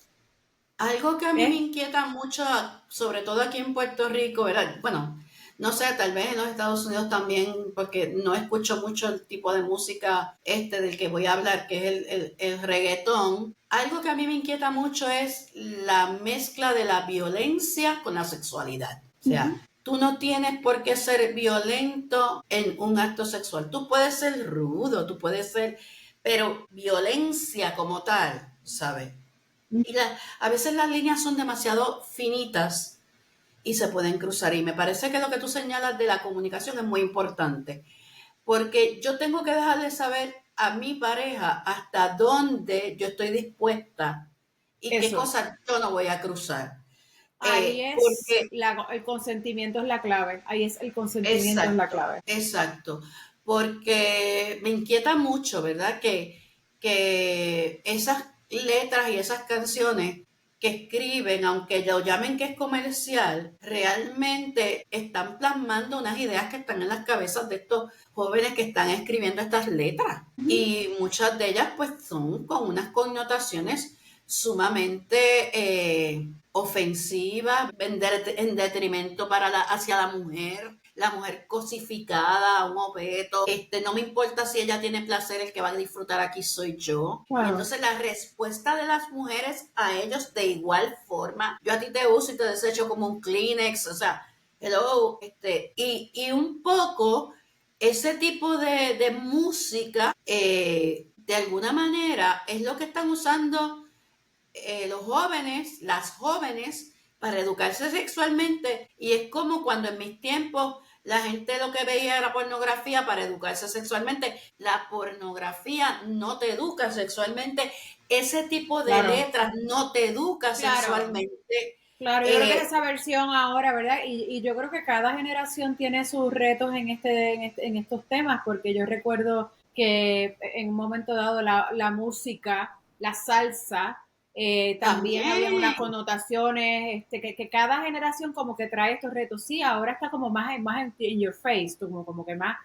Algo que a mí me eh, inquieta mucho, sobre todo aquí en Puerto Rico, ¿verdad? Bueno, no sé, tal vez en los Estados Unidos también, porque no escucho mucho el tipo de música del que voy a hablar, que es el reggaetón. Algo que a mí me inquieta mucho es la mezcla de la violencia con la sexualidad. O sea, tú no tienes por qué ser violento en un acto sexual. Tú puedes ser rudo, tú puedes ser, pero violencia como tal, ¿sabes? A veces las líneas son demasiado finitas y se pueden cruzar. Y me parece que lo que tú señalas de la comunicación es muy importante, porque yo tengo que dejarle saber a mi pareja hasta dónde yo estoy dispuesta y qué eso, cosas yo no voy a cruzar. ahí es, Porque, el consentimiento es la clave, ahí es el consentimiento es la exacto, clave. exacto, porque me inquieta mucho, ¿verdad? Que esas letras y esas canciones que escriben, aunque lo llamen que es comercial, realmente están plasmando unas ideas que están en las cabezas de estos jóvenes que están escribiendo estas letras. Y muchas de ellas pues son con unas connotaciones sumamente ofensivas, en detrimento hacia la mujer cosificada, un objeto. No me importa si ella tiene placer, el que va a disfrutar aquí soy yo. Y Claro. entonces la respuesta de las mujeres a ellos de igual forma, yo a ti te uso y te desecho como un Kleenex, o sea, hello, y un poco ese tipo de música, de alguna manera, es lo que están usando los jóvenes, las jóvenes, para educarse sexualmente. Y es como cuando en mis tiempos la gente lo que veía era pornografía para educarse sexualmente. La pornografía no te educa sexualmente, ese tipo de Claro, letras no te educa claro. sexualmente. Claro, yo creo que es Eh, esa versión ahora, ¿verdad? Y yo creo que cada generación tiene sus retos en estos temas, porque yo recuerdo que en un momento dado la música, la salsa, también había unas También, connotaciones, que cada generación como que trae estos retos. Sí, ahora está como más in your face, como que más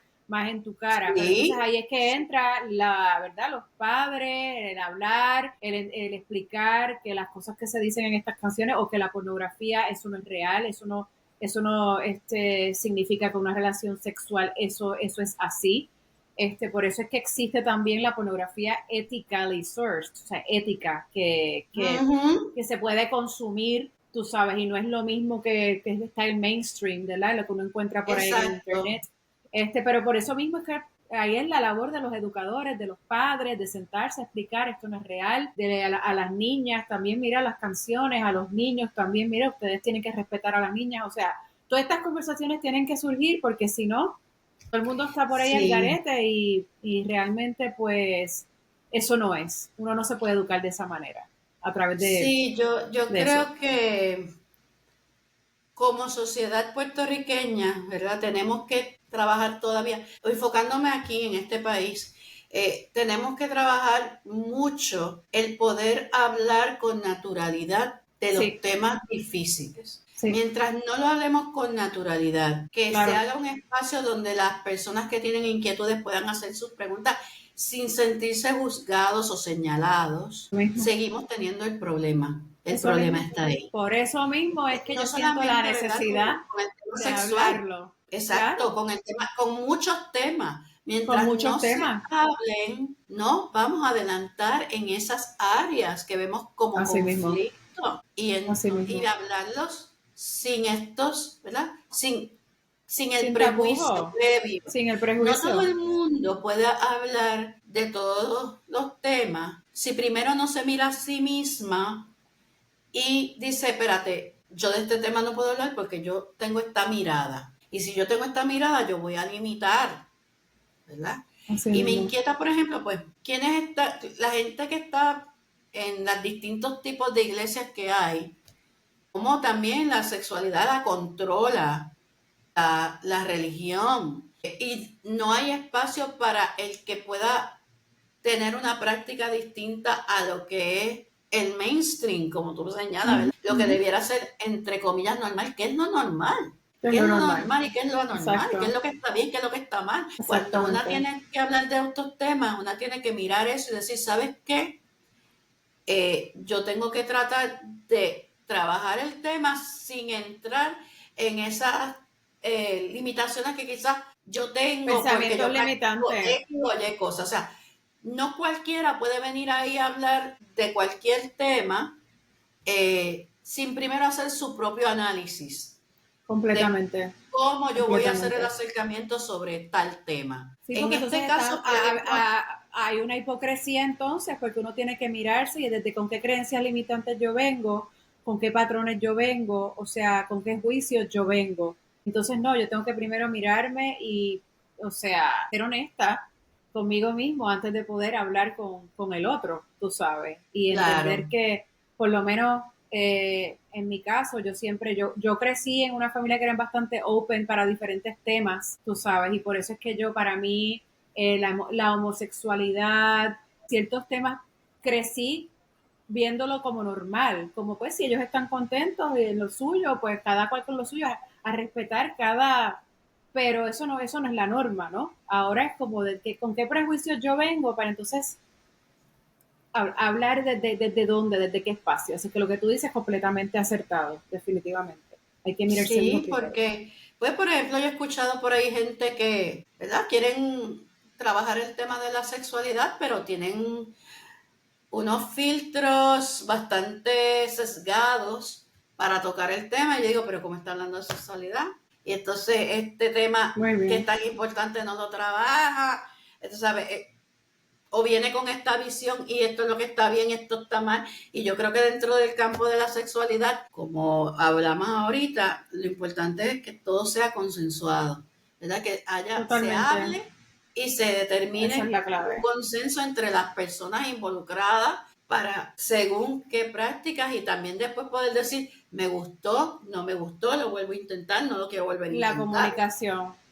en tu cara, pero entonces sí, ahí es que entra la verdad, los padres, el hablar, el explicar que las cosas que se dicen en estas canciones o que la pornografía, eso no es real, eso no significa que una relación sexual, eso es así. Por eso es que existe también la pornografía ethically sourced, o sea, ética, ujú, que se puede consumir, tú sabes, y no es lo mismo que está el mainstream, ¿verdad? Lo que uno encuentra por ahí en el exacto. internet. Pero por eso mismo es que ahí es la labor de los educadores, de los padres, de sentarse a explicar esto no es real, a las niñas también, mira las canciones, a los niños también, mira, ustedes tienen que respetar a las niñas, o sea, todas estas conversaciones tienen que surgir porque si no, todo el mundo está por ahí al Sí, garete y realmente pues eso no es, uno no se puede educar de esa manera, a través sí, yo de eso. creo que como sociedad puertorriqueña, ¿verdad? Tenemos que trabajar todavía, enfocándome aquí en este país, tenemos que trabajar mucho el poder hablar con naturalidad de los Sí, temas difíciles. sí, Mientras no lo hablemos con naturalidad, que se claro, haga un espacio donde las personas que tienen inquietudes puedan hacer sus preguntas sin sentirse juzgados o señalados, lo mismo. seguimos teniendo el problema. El Eso problema mismo. está ahí. Por eso mismo es que No yo siento la solamente, ¿verdad? necesidad Con el tema de sexual, hablarlo. exacto, Claro, con el tema, con muchos temas. con Mientras no muchos se temas. hablen, no vamos a adelantar en esas áreas que vemos como Así mismo, conflicto así y mismo. hablarlos sin estos, ¿verdad? Sin el Sin prejuicio tapujos, previo. sin el No todo prejuicio. el mundo puede hablar de todos los temas si primero no se mira a sí misma y dice, espérate, yo de este tema no puedo hablar porque yo tengo esta mirada. Y si yo tengo esta mirada, yo voy a limitar, ¿verdad? Así Y me mismo. inquieta, por ejemplo, pues, la gente que está en los distintos tipos de iglesias que hay, como también la sexualidad la controla la religión. Y no hay espacio para el que pueda tener una práctica distinta a lo que es el mainstream, como tú lo señalas, Ujú, ¿verdad? Lo que ujú. debiera ser, entre comillas, normal. ¿Qué es lo normal? Es ¿Qué es lo lo normal. normal y qué es lo anormal? ¿Qué es Exacto, lo que está bien? ¿Qué es lo que está mal? Cuando una exactamente. tiene que hablar de estos temas, una tiene que mirar eso y decir, ¿sabes qué? Yo tengo que tratar de trabajar el tema sin entrar en esas limitaciones que quizás yo tengo porque Pensamientos yo practico limitantes. X o Y cosas. O sea, no cualquiera puede venir ahí a hablar de cualquier tema sin primero hacer su propio análisis de Completamente, cómo yo voy a hacer el completamente. acercamiento sobre tal tema. Sí, En porque este entonces está, caso, por ejemplo, hay una hipocresía entonces, porque uno tiene que mirarse y desde con qué creencias limitantes yo vengo, con qué patrones yo vengo, o sea, con qué juicios yo vengo. Entonces, no, yo tengo que primero mirarme y, o sea, ser honesta conmigo mismo antes de poder hablar con el otro, tú sabes, y entender claro, que por lo menos en mi caso, yo crecí en una familia que era bastante open para diferentes temas, tú sabes, y por eso es que yo, para mí, la homosexualidad, ciertos temas, crecí viéndolo como normal, como pues si ellos están contentos en lo suyo, pues cada cual con lo suyo, a respetar pero eso no es la norma, ¿no? Ahora es como de que, con qué prejuicios yo vengo para entonces hablar desde dónde, desde qué espacio. Así que lo que tú dices es completamente acertado, definitivamente. Hay que mirarse uno sí, primero. porque, pues, por ejemplo, yo he escuchado por ahí gente que, ¿verdad? Quieren trabajar el tema de la sexualidad, pero tienen unos filtros bastante sesgados para tocar el tema. Y yo digo, pero ¿cómo está hablando de sexualidad? Y entonces este tema Muy que es bien, tan importante no lo trabaja. Entonces, ¿sabes? O viene con esta visión y esto es lo que está bien, esto está mal. Y yo creo que dentro del campo de la sexualidad, como hablamos ahorita, lo importante es que todo sea consensuado, ¿verdad? Que se totalmente. hable y se Esa es determine la un clave. consenso entre las personas involucradas para según qué prácticas y también después poder decir, me gustó, no me gustó, lo vuelvo a intentar, no lo quiero volver a intentar.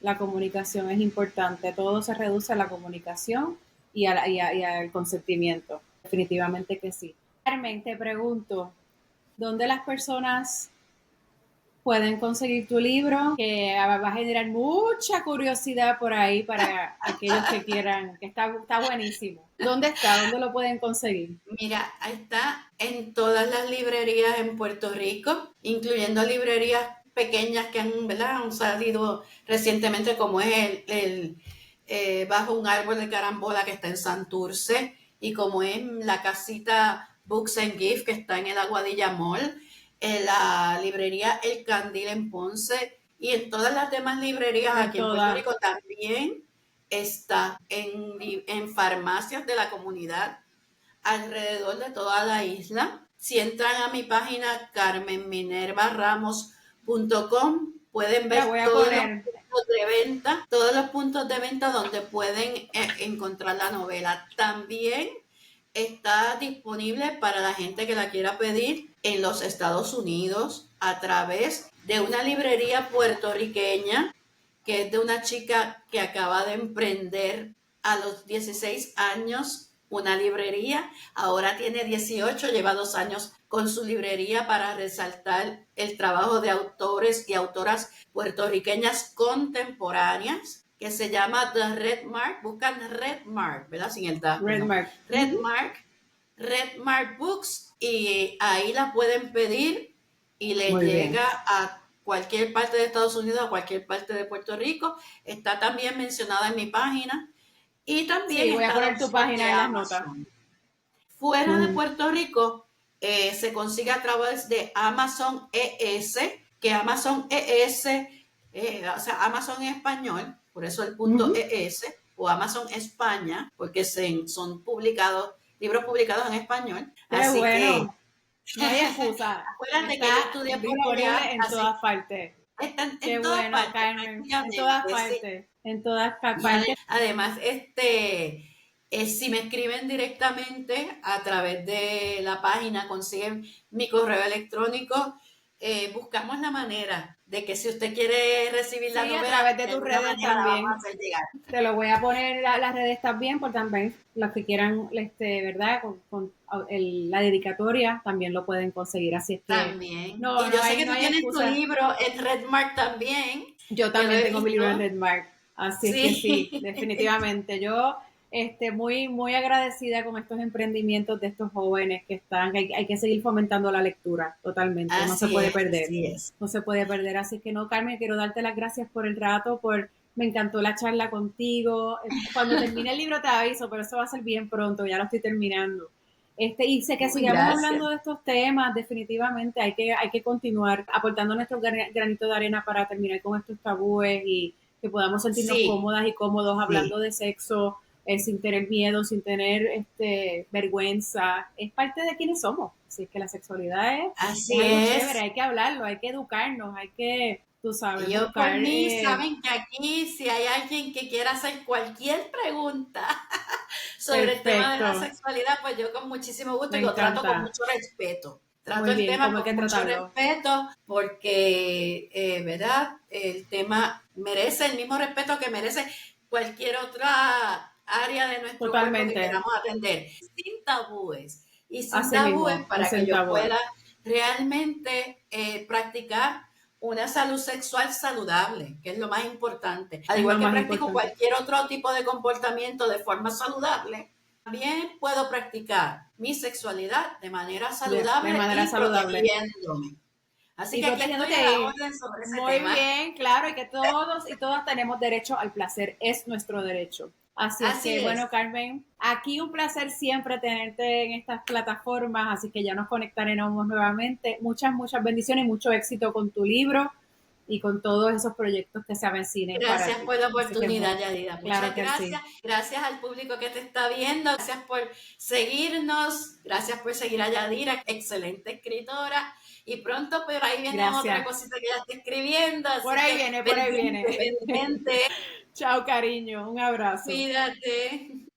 La comunicación es importante, todo se reduce a la comunicación y al consentimiento, definitivamente que sí. Carmen, te pregunto, ¿dónde las personas pueden conseguir tu libro? Que va a generar mucha curiosidad por ahí para aquellos que quieran, que está buenísimo. ¿Dónde está? ¿Dónde lo pueden conseguir? Mira, ahí está en todas las librerías en Puerto Rico, incluyendo librerías pequeñas que han, ¿verdad?, han salido recientemente, como es Bajo un árbol de carambola, que está en Santurce, y como es la casita Books and Gift, que está en el Aguadilla Mall, en la librería El Candil en Ponce, y en todas las demás librerías En aquí en Puerto todas. Rico también está en farmacias de la comunidad alrededor de toda la isla. Si entran a mi página carmenminervaramos.com, pueden La ver voy a todos los poner. puntos de venta, todos los puntos de venta donde pueden encontrar la novela. También está disponible para la gente que la quiera pedir en los Estados Unidos a través de una librería puertorriqueña que es de una chica que acaba de emprender a los 16 años una librería, ahora tiene 18, lleva 2 años con su librería para resaltar el trabajo de autores y autoras puertorriqueñas contemporáneas, que se llama The Red Mark. Buscan Red Mark, ¿verdad? Sin el da, perdón. Redmark. Red Mark, Red Mark Books, y ahí la pueden pedir y les Muy bien. llega a cualquier parte de Estados Unidos, a cualquier parte de Puerto Rico. Está también mencionada en mi página y también Sí, voy a está la poner tu opción de página en las notas. Amazon. Fuera de Puerto Rico se consigue a través de Amazon ES, que Amazon ES, o sea, Amazon en español, por eso el punto ES, o Amazon España, porque son publicados, libros publicados en español. Qué Así que bueno. No hay excusa. acuérdate que Está yo estudié por allá, disponible en así todas partes. están Qué en todas bueno, partes, Carmen. En todas prácticamente, sí. partes. En todas Y partes. además, si me escriben directamente a través de la página, consiguen mi correo electrónico, buscamos la manera de que si usted quiere recibir la Sí, a novela, través de de tus alguna redes manera la vamos a también. hacer llegar. Te lo voy a poner las redes también, por también los que quieran, ¿verdad? Con la dedicatoria también lo pueden conseguir. Así es que También. no, Y yo sé que no tú hay tienes tu excusa. libro en Redmark también, Yo que lo también he tengo mi libro en visto. Redmark, así es que sí, Sí. definitivamente. Yo muy agradecida con estos emprendimientos de estos jóvenes que están, hay que seguir fomentando la lectura totalmente, no se Así puede es, perder, así es. no se puede perder. Así que no, Carmen, quiero darte las gracias por el rato, me encantó la charla contigo. Cuando termine el libro te aviso, pero eso va a ser bien pronto, ya lo estoy terminando. Y sé que Muy sigamos gracias. hablando de estos temas, definitivamente hay que continuar aportando nuestro granito de arena para terminar con estos tabúes y que podamos sentirnos Sí, cómodas y cómodos hablando sí. de sexo sin tener miedo, sin tener vergüenza. Es parte de quienes somos. Así que la sexualidad es Así algo chévere, es. hay que hablarlo, hay que educarnos, hay que, tú sabes, Yo por buscar. mí, saben que aquí si hay alguien que quiera hacer cualquier pregunta sobre el tema de la Perfecto, sexualidad, pues yo con muchísimo gusto me y lo trato con encanta. mucho respeto. Trato Muy el bien, tema como hay con que mucho tratarlo. respeto porque, ¿verdad? El tema merece el mismo respeto que merece cualquier otra área de nuestro cuerpo que Totalmente. queramos atender, sin tabúes y sin Así tabúes mismo, y para que yo centavo. pueda realmente practicar una salud sexual saludable, que es lo más importante. Al Es lo igual que más practico importante. cualquier otro tipo de comportamiento de forma saludable, también puedo practicar mi sexualidad de manera De saludable manera y saludable. protegiéndome. Así Y que aquí estoy a protegiéndote la ahí. orden sobre ese Muy tema. bien, claro, y que todos y todas tenemos derecho al placer, es nuestro derecho. Así es que, Así bueno, es. Carmen, aquí un placer siempre tenerte en estas plataformas, así que ya nos conectaremos nuevamente. Muchas bendiciones y mucho éxito con tu libro y con todos esos proyectos que se avecinen para Gracias ti. por la Así que, oportunidad, Yadira. claro Muchas que sí. gracias. Gracias al público que te está viendo. Gracias por seguirnos. Gracias por seguir a Yadira, excelente escritora. Y pronto por ahí viene otra Gracias. cosita que ya está escribiendo. Por Así ahí que viene, por ahí pendiente, viene. pendiente. Chao, cariño. Un abrazo. Cuídate.